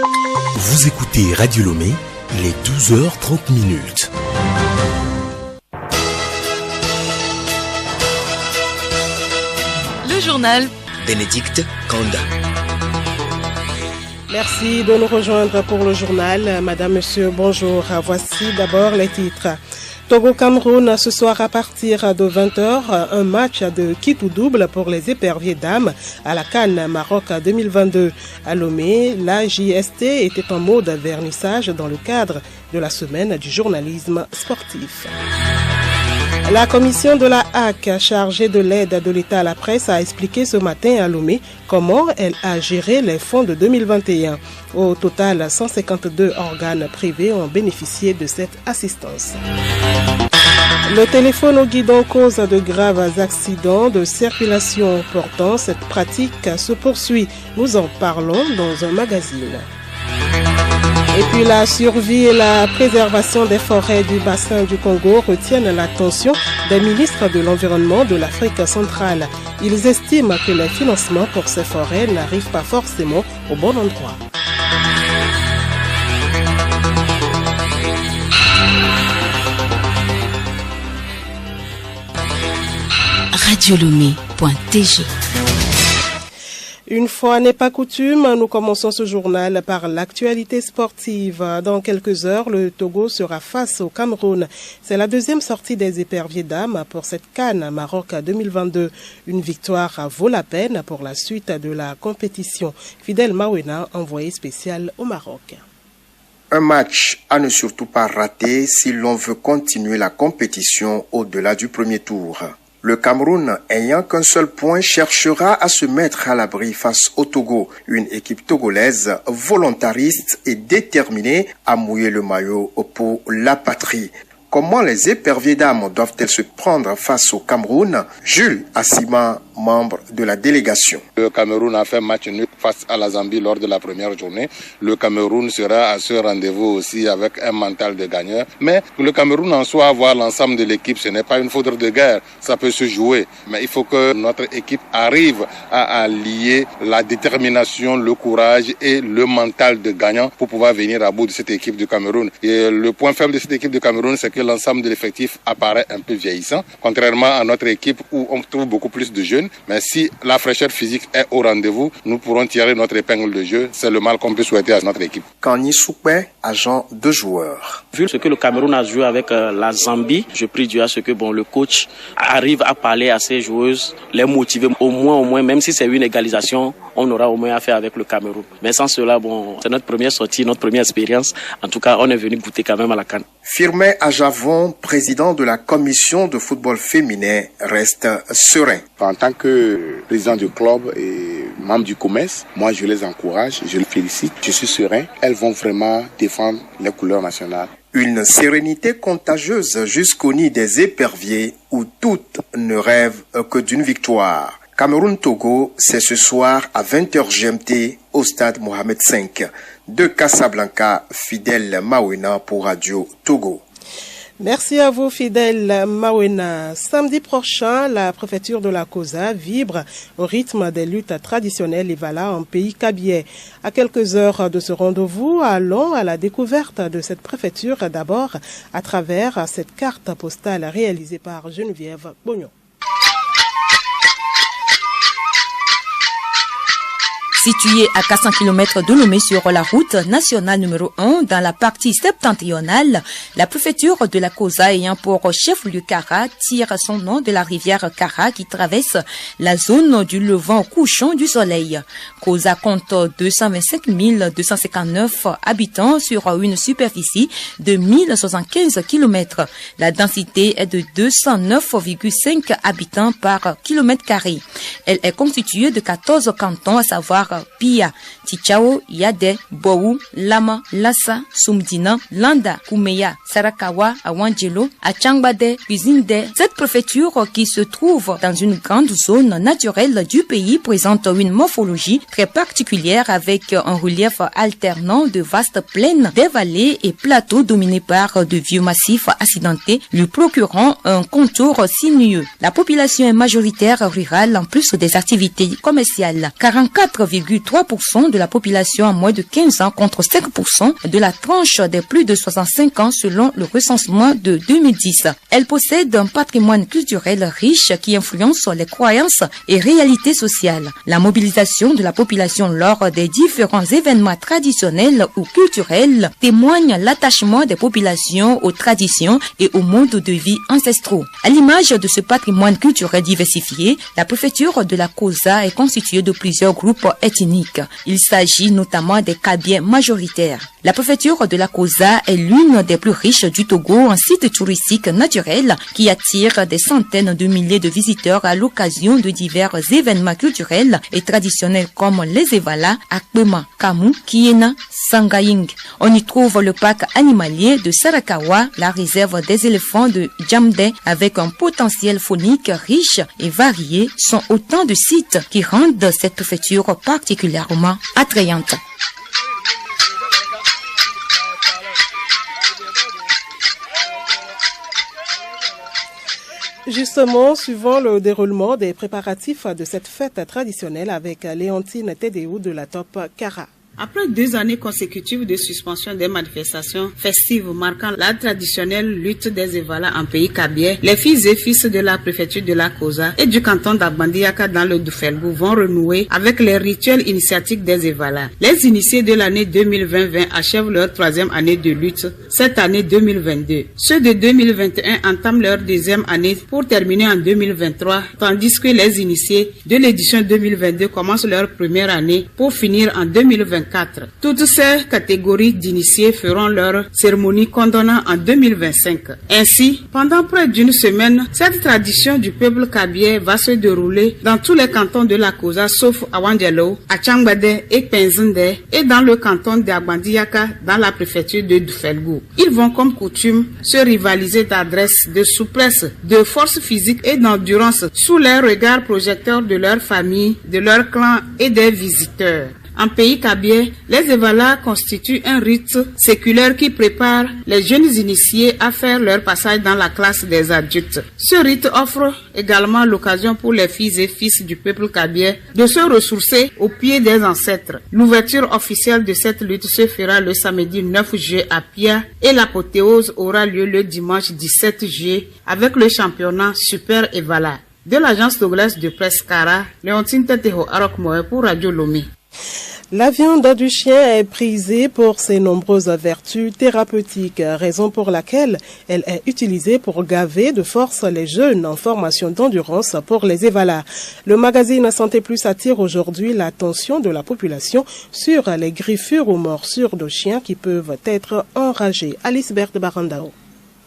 Vous écoutez Radio Lomé, il est 12h30. Le journal Bénédicte Kanda. Merci de nous rejoindre pour le journal. Madame, monsieur, bonjour. Voici d'abord les titres. Togo-Cameroun, ce soir à partir de 20h, un match de kit ou double pour les éperviers dames à la CAN Maroc 2022. À Lomé, la JST était en mode vernissage dans le cadre de la semaine du journalisme sportif. La commission de la HAC, chargée de l'aide de l'État à la presse, a expliqué ce matin à Lomé comment elle a géré les fonds de 2021. Au total, 152 organes privés ont bénéficié de cette assistance. Le téléphone au guidon cause de graves accidents de circulation. Pourtant, cette pratique se poursuit. Nous en parlons dans un magazine. Et puis la survie et la préservation des forêts du bassin du Congo retiennent l'attention des ministres de l'Environnement de l'Afrique centrale. Ils estiment que les financements pour ces forêts n'arrivent pas forcément au bon endroit. radiolomé.tg. Une fois n'est pas coutume, nous commençons ce journal par l'actualité sportive. Dans quelques heures, le Togo sera face au Cameroun. C'est la deuxième sortie des éperviers dames pour cette CAN Maroc 2022. Une victoire vaut la peine pour la suite de la compétition. Fidel Mawena, envoyé spécial au Maroc. Un match à ne surtout pas rater si l'on veut continuer la compétition au-delà du premier tour. Le Cameroun, ayant qu'un seul point, cherchera à se mettre à l'abri face au Togo, une équipe togolaise volontariste et déterminée à mouiller le maillot pour la patrie. Comment les éperviers dames doivent-elles se prendre face au Cameroun? Jules Assima, membre de la délégation. Le Cameroun a fait match nul face à la Zambie lors de la première journée. Le Cameroun sera à ce rendez-vous aussi avec un mental de gagneur. Mais le Cameroun en soi, avoir l'ensemble de l'équipe, ce n'est pas une foudre de guerre. Ça peut se jouer. Mais il faut que notre équipe arrive à allier la détermination, le courage et le mental de gagnant pour pouvoir venir à bout de cette équipe du Cameroun. Et le point faible de cette équipe du Cameroun, c'est que l'ensemble de l'effectif apparaît un peu vieillissant, contrairement à notre équipe où on trouve beaucoup plus de jeunes. Mais si la fraîcheur physique est au rendez-vous, nous pourrons tirer notre épingle de jeu. C'est le mal qu'on peut souhaiter à notre équipe. Kani Soupé, agent de joueurs. Vu ce que le Cameroun a joué avec la Zambie, je prie Dieu à ce que le coach arrive à parler à ses joueuses, les motiver au moins, même si c'est une égalisation, on aura au moins affaire avec le Cameroun. Mais sans cela, c'est notre première sortie, notre première expérience. En tout cas, on est venu goûter quand même à la CAN. Firmin Ajavon, président de la commission de football féminin, reste serein. En tant que président du club et membre du COMES, moi je les encourage, je les félicite, je suis serein. Elles vont vraiment défendre les couleurs nationales. Une sérénité contagieuse jusqu'au nid des éperviers où toutes ne rêvent que d'une victoire. Cameroun-Togo, c'est ce soir à 20h GMT au stade Mohamed V de Casablanca. Fidel Mawena pour Radio Togo. Merci à vous, Fidel Mawena. Samedi prochain, la préfecture de la Kosa vibre au rythme des luttes traditionnelles Ivala en pays kabyais. À quelques heures de ce rendez-vous, allons à la découverte de cette préfecture d'abord à travers cette carte postale réalisée par Geneviève Bognon. Située à 400 km de Lomé sur la route nationale numéro 1 dans la partie septentrionale, la préfecture de la Kosa ayant pour chef-lieu Kara tire son nom de la rivière Kara qui traverse la zone du levant couchant du soleil. Kosa compte 225 259 habitants sur une superficie de 1075 km. La densité est de 209,5 habitants par kilomètre carré. Elle est constituée de 14 cantons, à savoir Pia, Tichao, Yade, Bou, Lama, Lassa, Sumdina, Landa, Kumeya, Sarakawa, Awanjelo, Achangbade, Bizinde. Cette préfecture qui se trouve dans une grande zone naturelle du pays présente une morphologie très particulière avec un relief alternant de vastes plaines, des vallées et plateaux dominés par de vieux massifs accidentés, lui procurant un contour sinueux. La population est majoritaire rurale en plus des activités commerciales. 44,5 4,3% de la population en moins de 15 ans contre 5% de la tranche des plus de 65 ans selon le recensement de 2010. Elle possède un patrimoine culturel riche qui influence les croyances et réalités sociales. La mobilisation de la population lors des différents événements traditionnels ou culturels témoigne l'attachement des populations aux traditions et aux modes de vie ancestraux. À l'image de ce patrimoine culturel diversifié, la préfecture de la Kosa est constituée de plusieurs groupes ethniques. Il s'agit notamment des Kabiens majoritaires. La préfecture de la Kosa est l'une des plus riches du Togo, un site touristique naturel qui attire des centaines de milliers de visiteurs à l'occasion de divers événements culturels et traditionnels comme les Evala, Akpema, Kamu, Kiena, Sangaying. On y trouve le parc animalier de Sarakawa, la réserve des éléphants de Djamde avec un potentiel faunique riche et varié sont autant de sites qui rendent cette préfecture particulièrement attrayante. Justement, suivant le déroulement des préparatifs de cette fête traditionnelle avec Léontine Tédéou de la Top Kara. Après 2 années consécutives de suspension des manifestations festives marquant la traditionnelle lutte des Evala en pays Kabie, les filles et fils de la préfecture de la Kosa et du canton d'Agbandiaka dans le Doufelgou vont renouer avec les rituels initiatiques des Evala. Les initiés de l'année 2020 achèvent leur 3e année de lutte cette année 2022. Ceux de 2021 entament leur 2e année pour terminer en 2023, tandis que les initiés de l'édition 2022 commencent leur première année pour finir en 2024. Toutes ces catégories d'initiés feront leur cérémonie condonnant en 2025. Ainsi, pendant près d'une semaine, cette tradition du peuple Kabie va se dérouler dans tous les cantons de la Kosa sauf Awandjelo, Achangbade et Penzende et dans le canton d'Agbandiaka dans la préfecture de Doufelgou. Ils vont comme coutume se rivaliser d'adresse, de souplesse, de force physique et d'endurance sous les regards projecteurs de leur famille, de leur clan et des visiteurs. En pays Kabie, les Evala constituent un rite séculaire qui prépare les jeunes initiés à faire leur passage dans la classe des adultes. Ce rite offre également l'occasion pour les filles et fils du peuple Kabie de se ressourcer au pied des ancêtres. L'ouverture officielle de cette lutte se fera le samedi 9 juillet à Pia et l'apothéose aura lieu le dimanche 17 juillet avec le championnat Super Evala. De l'agence togolaise de presse Kara, Léontine Tédéou Arokmoe pour Radio Lomé. La viande du chien est prisée pour ses nombreuses vertus thérapeutiques, raison pour laquelle elle est utilisée pour gaver de force les jeunes en formation d'endurance pour les Evala. Le magazine Santé Plus attire aujourd'hui l'attention de la population sur les griffures ou morsures de chiens qui peuvent être enragés. Alice Berthe Barandao.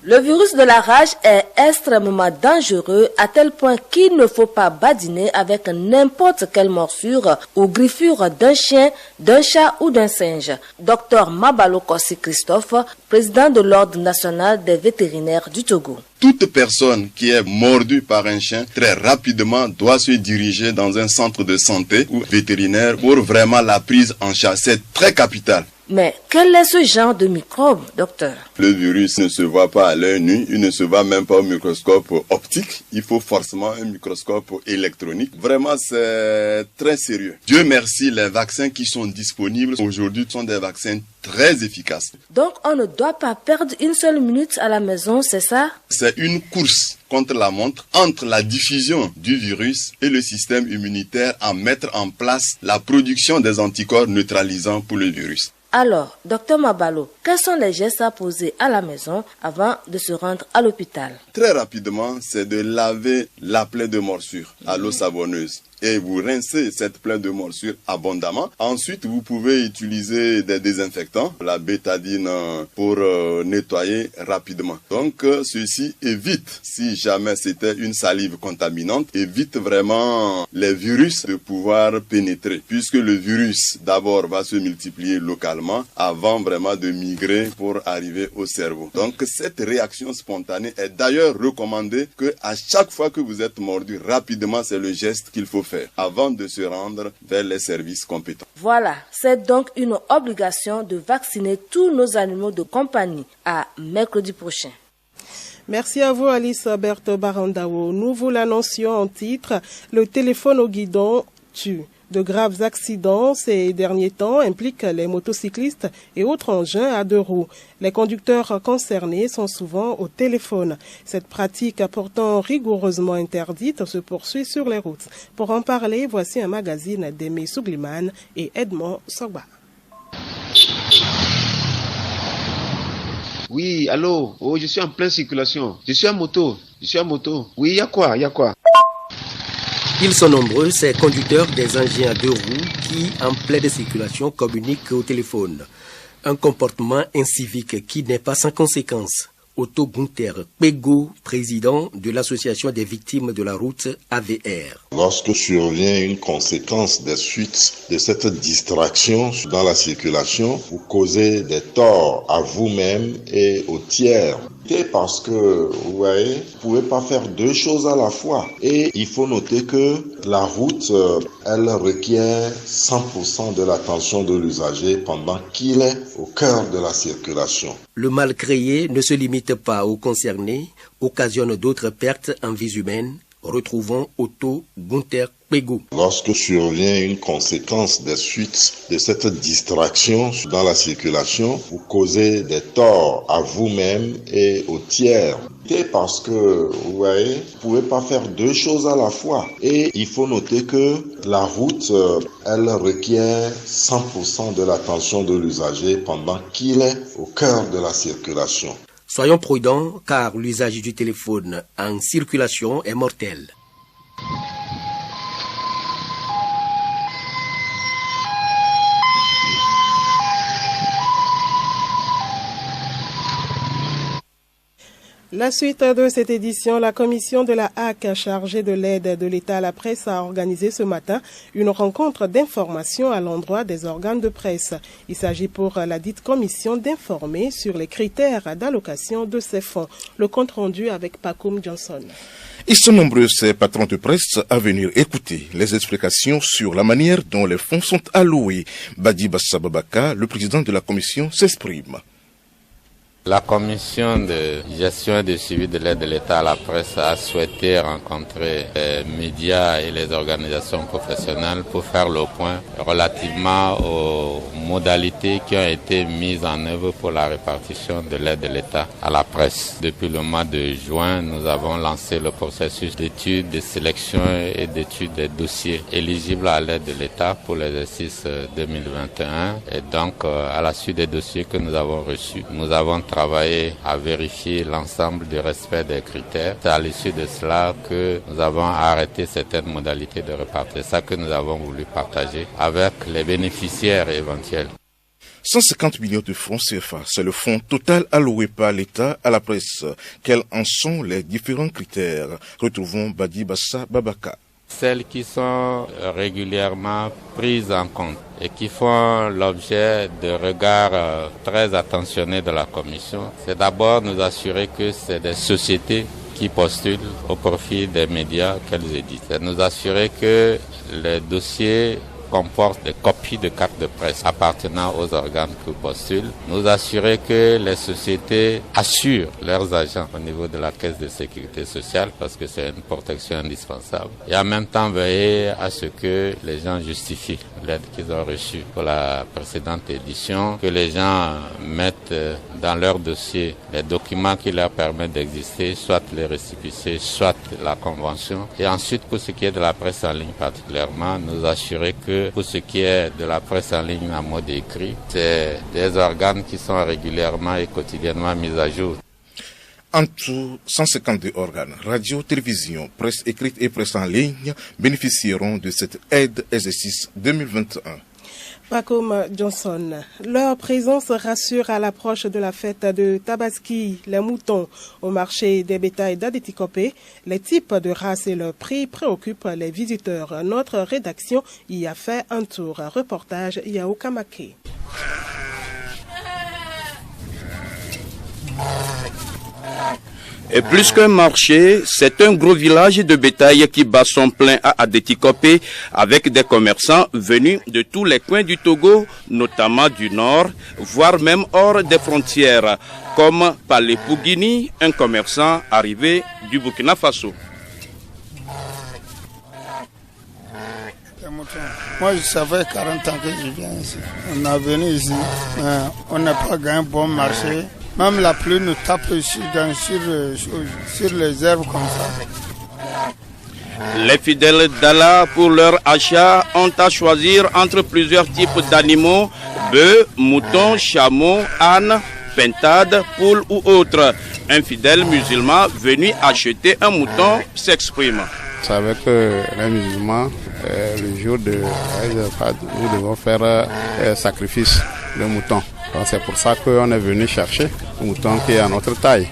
Le virus de la rage est extrêmement dangereux à tel point qu'il ne faut pas badiner avec n'importe quelle morsure ou griffure d'un chien, d'un chat ou d'un singe. Dr Mabalo Kossi Christophe, président de l'Ordre national des vétérinaires du Togo. Toute personne qui est mordue par un chien, très rapidement doit se diriger dans un centre de santé ou vétérinaire pour vraiment la prise en charge. C'est très capital. Mais quel est ce genre de microbe, docteur? Le virus ne se voit pas à l'œil nu, il ne se voit même pas au microscope optique. Il faut forcément un microscope électronique. Vraiment, c'est très sérieux. Dieu merci, les vaccins qui sont disponibles aujourd'hui sont des vaccins très efficaces. Donc, on ne doit pas perdre une seule minute à la maison, c'est ça? C'est une course contre la montre entre la diffusion du virus et le système immunitaire à mettre en place la production des anticorps neutralisants pour le virus. Alors, docteur Mabalo, quels sont les gestes à poser à la maison avant de se rendre à l'hôpital? Très rapidement, c'est de laver la plaie de morsure à l'eau savonneuse. Et vous rincez cette plaie de morsure abondamment. Ensuite, vous pouvez utiliser des désinfectants, la bétadine pour nettoyer rapidement. Donc, ceci évite, si jamais c'était une salive contaminante, évite vraiment les virus de pouvoir pénétrer. Puisque le virus, d'abord, va se multiplier localement avant vraiment de migrer pour arriver au cerveau. Donc, cette réaction spontanée est d'ailleurs recommandée que à chaque fois que vous êtes mordu, rapidement, c'est le geste qu'il faut faire avant de se rendre vers les services compétents. Voilà, c'est donc une obligation de vacciner tous nos animaux de compagnie. À mercredi prochain. Merci à vous Alice Berthe Barandao. Nous vous l'annoncions en titre, le téléphone au guidon tue. De graves accidents ces derniers temps impliquent les motocyclistes et autres engins à 2 roues. Les conducteurs concernés sont souvent au téléphone. Cette pratique, pourtant rigoureusement interdite, se poursuit sur les routes. Pour en parler, voici un magazine d'Aimé Sougliman et Edmond Sogba. Oui, allô? Oh, je suis en pleine circulation. Je suis en moto. Oui, il y a quoi? Ils sont nombreux, ces conducteurs des engins à 2 roues qui, en pleine circulation, communiquent au téléphone. Un comportement incivique qui n'est pas sans conséquence. Otto Gunther Pego, président de l'association des victimes de la route AVR. Lorsque survient une conséquence des suites de cette distraction dans la circulation, vous causez des torts à vous-même et aux tiers. Parce que, vous voyez, vous ne pouvez pas faire 2 choses à la fois. Et il faut noter que la route, elle requiert 100% de l'attention de l'usager pendant qu'il est au cœur de la circulation. Le mal créé ne se limite pas aux concernés, occasionne d'autres pertes en vies humaines. Retrouvons Otto Gunther Pego. Lorsque survient une conséquence des suites de cette distraction dans la circulation, vous causez des torts à vous-même et aux tiers. Parce que, vous voyez, vous ne pouvez pas faire 2 choses à la fois. Et il faut noter que la route, elle requiert 100% de l'attention de l'usager pendant qu'il est au cœur de la circulation. Soyons prudents car l'usage du téléphone en circulation est mortel. La suite de cette édition, la commission de la HAC chargée de l'aide de l'État à la presse a organisé ce matin une rencontre d'information à l'endroit des organes de presse. Il s'agit pour la dite commission d'informer sur les critères d'allocation de ces fonds. Le compte rendu avec Pacoum Johnson. Ils sont nombreux, ces patrons de presse, à venir écouter les explications sur la manière dont les fonds sont alloués. Badi Bassa Babaka, le président de la commission, s'exprime. La commission de gestion et de suivi de l'aide de l'État à la presse a souhaité rencontrer les médias et les organisations professionnelles pour faire le point relativement aux modalités qui ont été mises en œuvre pour la répartition de l'aide de l'État à la presse. Depuis le mois de juin, nous avons lancé le processus d'étude, de sélection et d'étude des dossiers éligibles à l'aide de l'État pour l'exercice 2021. Et donc, à la suite des dossiers que nous avons reçus, nous avons travailler à vérifier l'ensemble du respect des critères. C'est à l'issue de cela que nous avons arrêté certaines modalités de répartition. C'est ça que nous avons voulu partager avec les bénéficiaires éventuels. 150 millions de francs CFA, c'est le fonds total alloué par l'État à la presse. Quels en sont les différents critères? Retrouvons Badi Bassa Babaka. Celles qui sont régulièrement prises en compte et qui font l'objet de regards très attentionnés de la commission, c'est d'abord nous assurer que c'est des sociétés qui postulent au profit des médias qu'elles éditent. C'est nous assurer que les dossiers comportent des copies de cartes de presse appartenant aux organes qui postulent. Nous assurer que les sociétés assurent leurs agents au niveau de la caisse de sécurité sociale parce que c'est une protection indispensable. Et en même temps veiller à ce que les gens justifient l'aide qu'ils ont reçue pour la précédente édition, que les gens mettent dans leur dossier les documents qui leur permettent d'exister, soit les récépissés, soit la convention. Et ensuite, pour ce qui est de la presse en ligne particulièrement, nous assurer que pour ce qui est de la presse en ligne en mode écrit, c'est des organes qui sont régulièrement et quotidiennement mis à jour. En tout, 152 organes, radio, télévision, presse écrite et presse en ligne bénéficieront de cette aide exercice 2021. Pacoum Johnson, leur présence rassure à l'approche de la fête de Tabaski, les moutons. Au marché des bétails d'Adétikopé, les types de races et leurs prix préoccupent les visiteurs. Notre rédaction y a fait un tour. Reportage Yao Kamake. Et plus qu'un marché, c'est un gros village de bétail qui bat son plein à Adétikopé avec des commerçants venus de tous les coins du Togo, notamment du nord, voire même hors des frontières, comme Palé Pouguini, un commerçant arrivé du Burkina Faso. Moi, ça fait 40 ans que je viens ici. On est venu ici, on n'a pas gagné un bon marché. Même la pluie nous tape ici sur les herbes comme ça. Les fidèles d'Allah, pour leur achat, ont à choisir entre plusieurs types d'animaux, bœufs, moutons, chameaux, ânes, pintades, poules ou autres. Un fidèle musulman venu acheter un mouton s'exprime. Vous savez que les musulmans, le jour de nous devons faire sacrifice de mouton. C'est pour ça qu'on est venu chercher un mouton qui est à notre taille.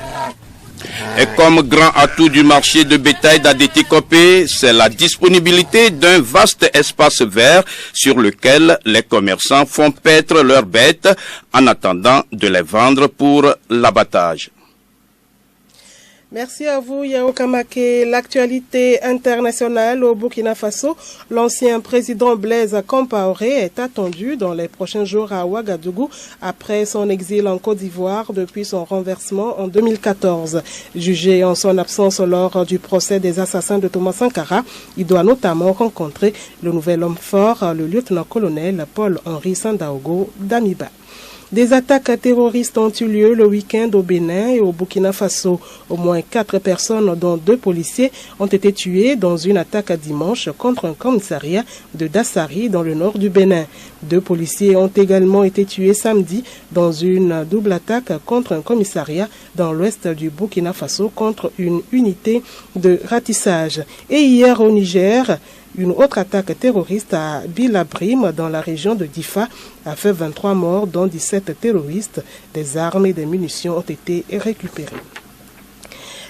Et comme grand atout du marché de bétail d'Adétikopé, c'est la disponibilité d'un vaste espace vert sur lequel les commerçants font paître leurs bêtes en attendant de les vendre pour l'abattage. Merci à vous, Yao Kamake. L'actualité internationale au Burkina Faso, l'ancien président Blaise Compaoré est attendu dans les prochains jours à Ouagadougou après son exil en Côte d'Ivoire depuis son renversement en 2014. Jugé en son absence lors du procès des assassins de Thomas Sankara, il doit notamment rencontrer le nouvel homme fort, le lieutenant-colonel Paul-Henri Sandaogo Damiba. Des attaques terroristes ont eu lieu le week-end au Bénin et au Burkina Faso. Au moins 4 personnes, dont 2 policiers, ont été tuées dans une attaque dimanche contre un commissariat de Dassari dans le nord du Bénin. 2 policiers ont également été tués samedi dans une double attaque contre un commissariat dans l'ouest du Burkina Faso contre une unité de ratissage. Et hier au Niger, une autre attaque terroriste à Bilabrim dans la région de Difa a fait 23 morts, dont 17 terroristes. Des armes et des munitions ont été récupérées.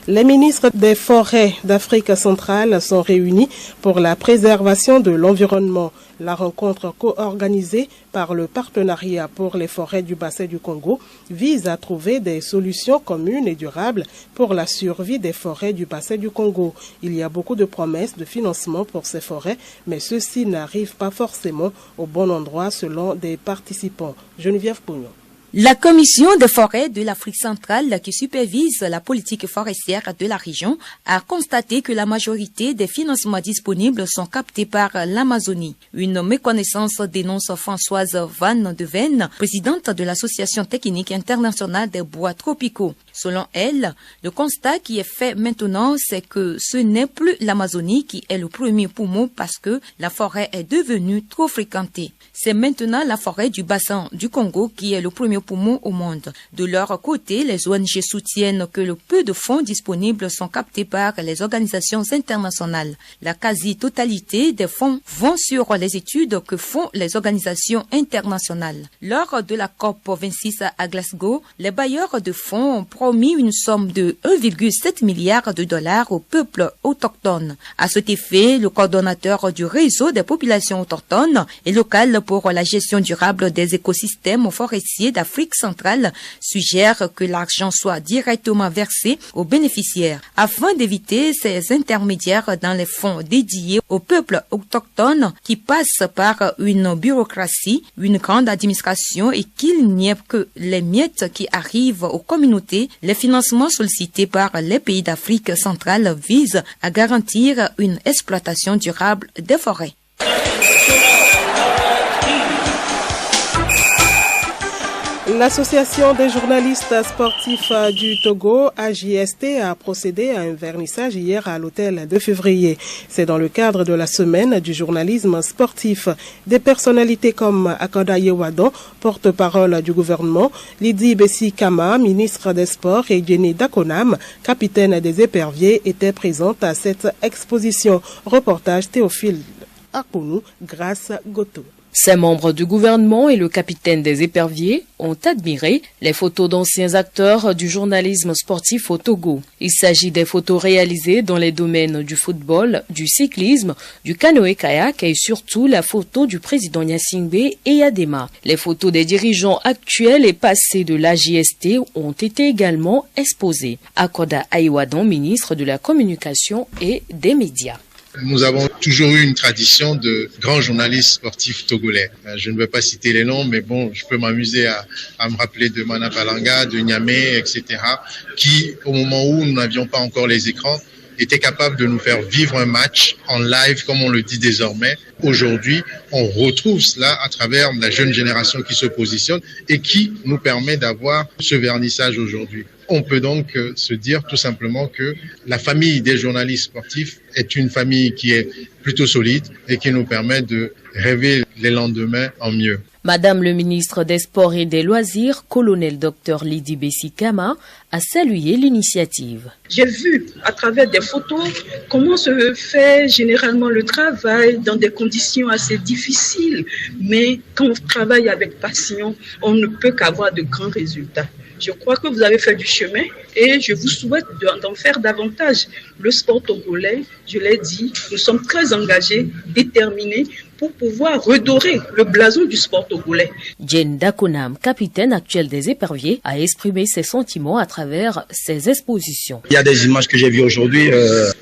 Les ministres des forêts d'Afrique centrale sont réunis pour la préservation de l'environnement. La rencontre co-organisée par le Partenariat pour les forêts du bassin du Congo vise à trouver des solutions communes et durables pour la survie des forêts du bassin du Congo. Il y a beaucoup de promesses de financement pour ces forêts, mais ceux-ci n'arrivent pas forcément au bon endroit selon des participants. Geneviève Pognon. La Commission des forêts de l'Afrique centrale, qui supervise la politique forestière de la région, a constaté que la majorité des financements disponibles sont captés par l'Amazonie. Une méconnaissance dénonce Françoise Van de Ven, présidente de l'Association technique internationale des bois tropicaux. Selon elle, le constat qui est fait maintenant, c'est que ce n'est plus l'Amazonie qui est le premier poumon parce que la forêt est devenue trop fréquentée. C'est maintenant la forêt du bassin du Congo qui est le premier poumon au monde. De leur côté, les ONG soutiennent que le peu de fonds disponibles sont captés par les organisations internationales. La quasi-totalité des fonds vont sur les études que font les organisations internationales. Lors de la COP26 à Glasgow, les bailleurs de fonds ont promis une somme de 1,7 milliard de dollars au peuple autochtone. À cet effet, le coordonnateur du réseau des populations autochtones et locales pour la gestion durable des écosystèmes forestiers d'Afrique centrale suggère que l'argent soit directement versé aux bénéficiaires afin d'éviter ces intermédiaires dans les fonds dédiés au peuple autochtone qui passent par une bureaucratie, une grande administration et qu'il n'y ait que les miettes qui arrivent aux communautés. Les financements sollicités par les pays d'Afrique centrale visent à garantir une exploitation durable des forêts. L'Association des journalistes sportifs du Togo, AJST, a procédé à un vernissage hier à l'hôtel de février. C'est dans le cadre de la semaine du journalisme sportif. Des personnalités comme Akoda Yewadon, porte-parole du gouvernement, Lydie Bessi Kama, ministre des Sports, et Jenny Dakonam, capitaine des éperviers, étaient présentes à cette exposition. Reportage Théophile Akounou, grâce Goto. Ces membres du gouvernement et le capitaine des éperviers ont admiré les photos d'anciens acteurs du journalisme sportif au Togo. Il s'agit des photos réalisées dans les domaines du football, du cyclisme, du canoë-kayak et surtout la photo du président Gnassingbé et Yadema. Les photos des dirigeants actuels et passés de l'AJST ont été également exposées. Akoda Aïwadon, ministre de la Communication et des Médias. Nous avons toujours eu une tradition de grands journalistes sportifs togolais. Je ne vais pas citer les noms, mais bon, je peux m'amuser à me rappeler de Mana Balanga, de Niamey, etc., qui, au moment où nous n'avions pas encore les écrans, était capable de nous faire vivre un match en live, comme on le dit désormais. Aujourd'hui, on retrouve cela à travers la jeune génération qui se positionne et qui nous permet d'avoir ce vernissage aujourd'hui. On peut donc se dire tout simplement que la famille des journalistes sportifs est une famille qui est plutôt solide et qui nous permet de rêver les lendemains en mieux. Madame le ministre des Sports et des Loisirs, colonel Dr Lydie Bessikama, a salué l'initiative. J'ai vu à travers des photos comment se fait généralement le travail dans des conditions assez difficiles, mais quand on travaille avec passion, on ne peut qu'avoir de grands résultats. Je crois que vous avez fait du chemin et je vous souhaite d'en faire davantage. Le sport togolais, je l'ai dit, nous sommes très engagés, déterminés pour pouvoir redorer le blason du sport togolais. Jane Dakonam, capitaine actuel des éperviers, a exprimé ses sentiments à travers ses expositions. Il y a des images que j'ai vues aujourd'hui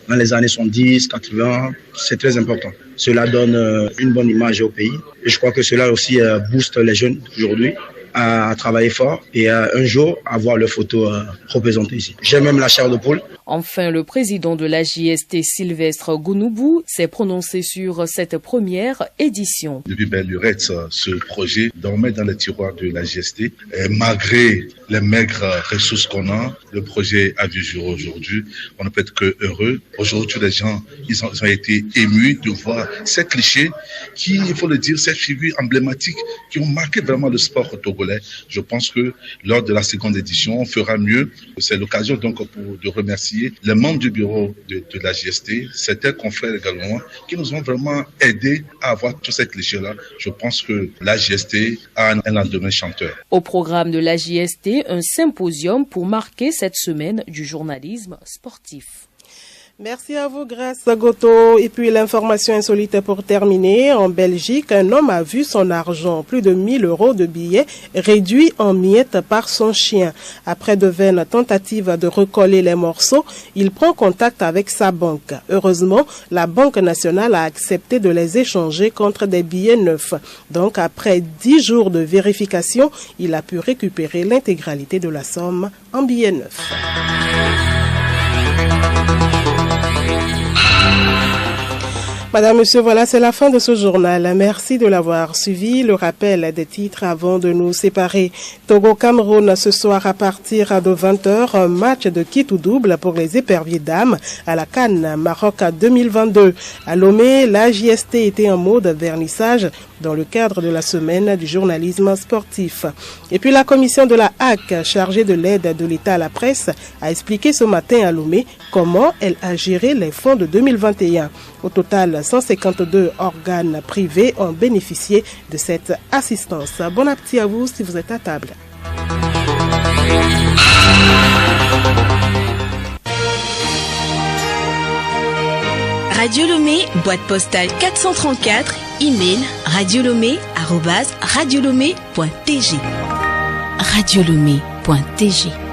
dans les années 70, 80, c'est très important. Cela donne une bonne image au pays et je crois que cela aussi booste les jeunes aujourd'hui à travailler fort et un jour à voir leurs photos représentées ici. J'ai même la chair de poule. Enfin, le président de la JST, Sylvestre Gounoubou, s'est prononcé sur cette première édition. Depuis belle lurette, ce projet dormait dans les tiroirs de la JST. Et malgré les maigres ressources qu'on a, le projet a vu jour aujourd'hui. On ne peut être que heureux. Aujourd'hui, les gens, ils ont été émus de voir ces clichés qui, il faut le dire, ces figures emblématiques qui ont marqué vraiment le sport togolais. Je pense que lors de la seconde édition, on fera mieux. C'est l'occasion donc de remercier les membres du bureau de la JST, certains confrères également, qui nous ont vraiment aidés à avoir tous ces clichés-là. Je pense que la JST a un lendemain chanteur. Au programme de la JST, un symposium pour marquer cette semaine du journalisme sportif. Merci à vous, Grace Goto. Et puis l'information insolite pour terminer. En Belgique, un homme a vu son argent, plus de 1 000 € de billets, réduit en miettes par son chien. Après de vaines tentatives de recoller les morceaux, il prend contact avec sa banque. Heureusement, la Banque nationale a accepté de les échanger contre des billets neufs. Donc, après 10 jours de vérification, il a pu récupérer l'intégralité de la somme en billets neufs. Madame, Monsieur, voilà, c'est la fin de ce journal. Merci de l'avoir suivi. Le rappel des titres avant de nous séparer. Togo-Cameroun ce soir à partir de 20h, un match de quitte ou double pour les éperviers dames à la CAN Maroc 2022. À Lomé, la JST était en mode vernissage dans le cadre de la semaine du journalisme sportif. Et puis la commission de la HAC, chargée de l'aide de l'État à la presse, a expliqué ce matin à Lomé comment elle a géré les fonds de 2021. Au total, 152 organes privés ont bénéficié de cette assistance. Bon appétit à vous si vous êtes à table. Radio Lomé, boîte postale 434, email radiolomé@radiolomé.tg. radiolomé.tg